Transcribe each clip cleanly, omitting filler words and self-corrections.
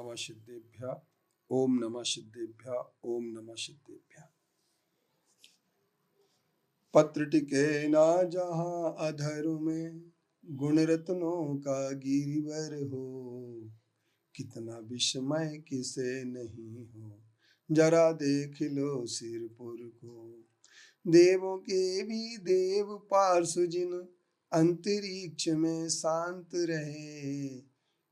नमः सिद्धेभ्यः। ओम नमः सिद्धेभ्यः। ओम नमः सिद्धेभ्यः। पत्र टिके ना जहाँ अधर में, गुण रत्नों का गिरिवर हो। कितना विस्मय किसे नहीं हो, जरा देख लो सिरपुर को। देवों के भी देव पार्श्व जिन, अंतरिक्ष में शांत रहे।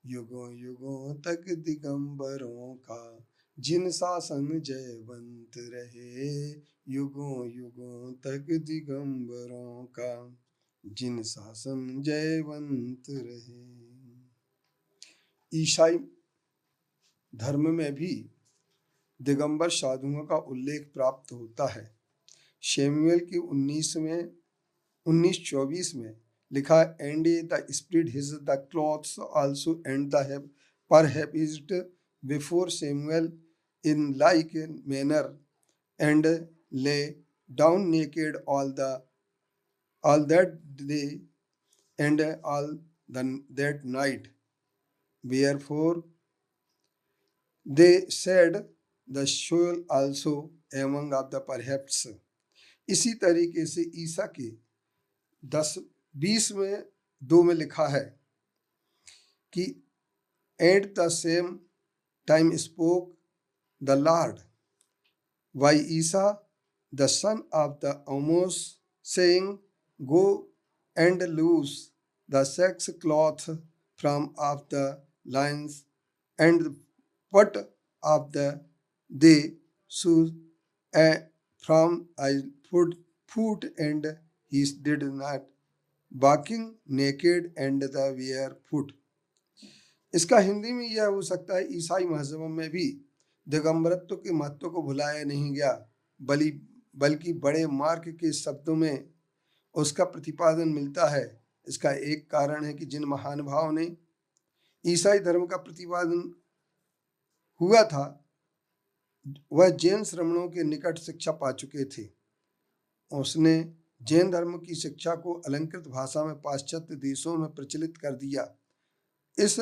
युगों युगों तक दिगंबरों का, जिन शासन जयवंत रहे। युगों युगों तक दिगंबरों का, जिन शासन जयवंत रहे। ईसाई धर्म में भी दिगंबर साधुओं का उल्लेख प्राप्त होता है। शैमुएल की 19:24 में लिखा, and the stripped his the clothes also and the prophesied before Samuel in like manner and lay down naked all that day and all that night, wherefore they said the soul also among of the perhaps। इसी तरीके से ईसा के 10:20 में लिखा है कि at the same time spoke the Lord by Isaiah the son of the Amos saying, go and loose the sackcloth from off the loins and put of the shoes from I foot and he did not, walking naked and the barefoot। इसका हिंदी में यह हो सकता है, ईसाई मजहब में भी दिगंबरत्व के महत्व को भुलाया नहीं गया, बल्कि बड़े मार्ग के शब्दों में उसका प्रतिपादन मिलता है। इसका एक कारण है कि जिन महानुभावों ने ईसाई धर्म का प्रतिपादन हुआ था, वह जैन श्रमणों के निकट शिक्षा पा चुके थे। उसने जैन धर्म की शिक्षा को अलंकृत भाषा में पाश्चात्य देशों में प्रचलित कर दिया। इस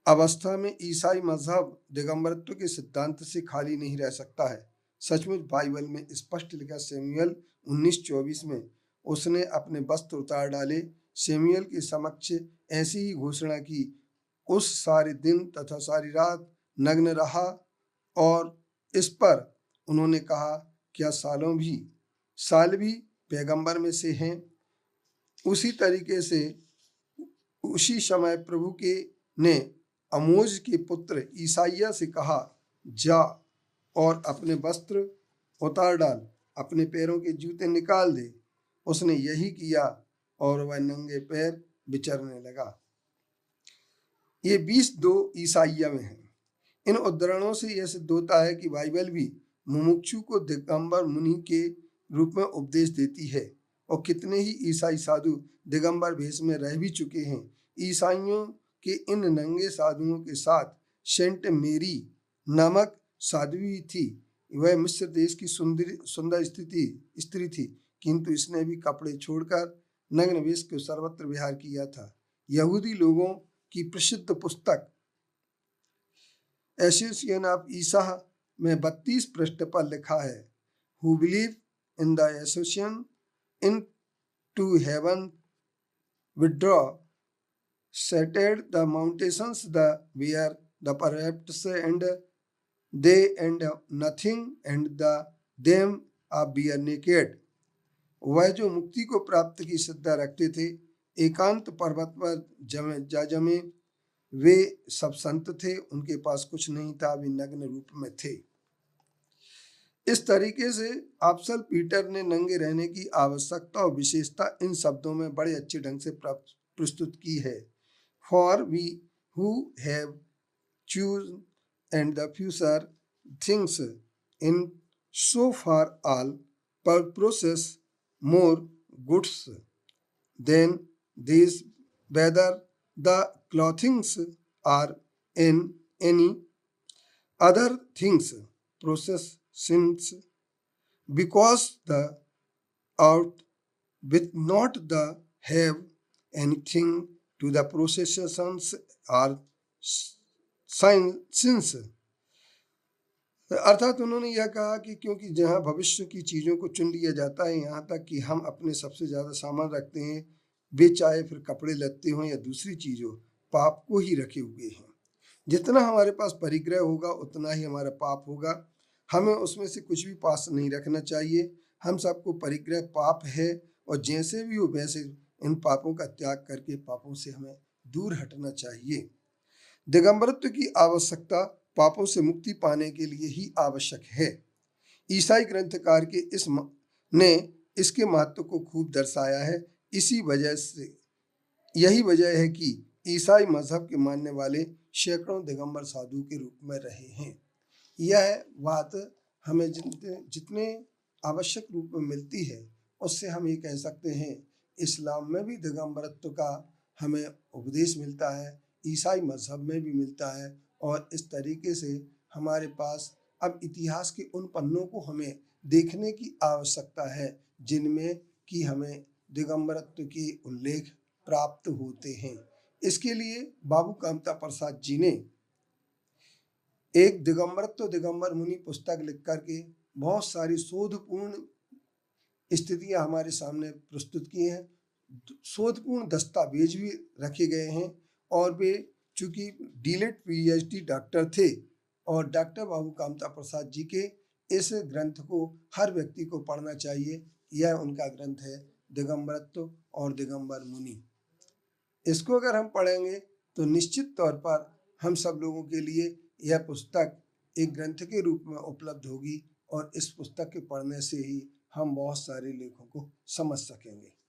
अवस्था में ईसाई मजहब दिगंबरत्व के सिद्धांत से खाली नहीं रह सकता है। सचमुच बाइबल में स्पष्ट लिखा, शमूएल 19:24 में उसने अपने वस्त्र उतार डाले। शमूएल के समक्ष ऐसी ही घोषणा की, उस सारे दिन तथा सारी रात नग्न रहा, और इस पर उन्होंने कहा, क्या साल भी पैगंबर में से हैं। उसी तरीके से उसी समय प्रभु के ने अमोज के पुत्र ईसाइया से कहा, जा और अपने वस्त्र उतार डाल, अपने पैरों के जूते निकाल दे। उसने यही किया और वह नंगे पैर विचरने लगा। ये 20:2 ईसाइया में है। इन उद्धरणों से यह सिद्ध होता है कि बाइबल भी मुमुक्षु को दिगंबर मुनि के रूप में उपदेश देती है, और कितने ही ईसाई साधु दिगंबर भेष में रह भी चुके हैं। ईसाइयों के इन नंगे साधुओं के साथ सेंट मेरी नामक साध्वी थी। वह मिस्र देश की सुंदर स्त्री थी, किंतु इसने भी कपड़े छोड़कर नग्न वेश को सर्वत्र विहार किया था। यहूदी लोगों की प्रसिद्ध पुस्तक एसोसिएशन ऑफ ईसा में 32 पृष्ठ पर लिखा है, who believe in the association in to heaven withdraw seated the mountains the where the perhaps and they and nothing and the them are bare naked. वह जो मुक्ति को प्राप्त की श्रद्धा रखते थे, एकांत पर्वत पर जा जमे, वे सब संत थे, उनके पास कुछ नहीं था, वे नग्न रूप में थे। इस तरीके से अपोस्तल पीटर ने नंगे रहने की आवश्यकता और विशेषता इन शब्दों में बड़े अच्छे ढंग से प्रस्तुत की है। For we who have chose and the future things in so far all per process more goods than this, whether the clothings are in any other things process since, because the out with not the have anything to the processions are science, अर्थात उन्होंने यह कहा कि क्योंकि जहाँ भविष्य की चीज़ों को चुन लिया जाता है, यहाँ तक कि हम अपने सबसे ज़्यादा सामान रखते हैं, वे चाहे फिर कपड़े लत्ते हों या दूसरी चीज़ हो, पाप को ही रखे हुए हैं। जितना हमारे पास परिग्रह होगा उतना ही हमारा पाप होगा। हमें उसमें से कुछ भी पास नहीं रखना चाहिए। हम सबको परिग्रह पाप है और जैसे भी हो वैसे इन पापों का त्याग करके पापों से हमें दूर हटना चाहिए। दिगंबरत्व की आवश्यकता पापों से मुक्ति पाने के लिए ही आवश्यक है। ईसाई ग्रंथकार के ने इसके महत्व को खूब दर्शाया है। इसी वजह से यही वजह है कि ईसाई मजहब के मानने वाले सैकड़ों दिगंबर साधु के रूप में रहे हैं। यह बात हमें जितने आवश्यक रूप में मिलती है उससे हम ये कह सकते हैं इस्लाम में भी दिगंबरत्व का हमें उपदेश मिलता है, ईसाई मजहब में भी मिलता है। और इस तरीके से हमारे पास अब इतिहास के उन पन्नों को हमें देखने की आवश्यकता है जिनमें कि हमें दिगंबरत्व के उल्लेख प्राप्त होते हैं। इसके लिए बाबू कामता प्रसाद जी ने एक दिगंबरत्व दिगंबर मुनि पुस्तक लिख करके बहुत सारी शोधपूर्ण स्थितियां हमारे सामने प्रस्तुत की हैं। शोधपूर्ण दस्तावेज भी रखे गए हैं और वे चूंकि डीलेट पीएचडी डॉक्टर थे और डॉक्टर बाबू कामता प्रसाद जी के इस ग्रंथ को हर व्यक्ति को पढ़ना चाहिए। यह उनका ग्रंथ है दिगंबरत्व और दिगंबर मुनि। इसको अगर हम पढ़ेंगे तो निश्चित तौर पर हम सब लोगों के लिए यह पुस्तक एक ग्रंथ के रूप में उपलब्ध होगी और इस पुस्तक के पढ़ने से ही हम बहुत सारे लेखों को समझ सकेंगे।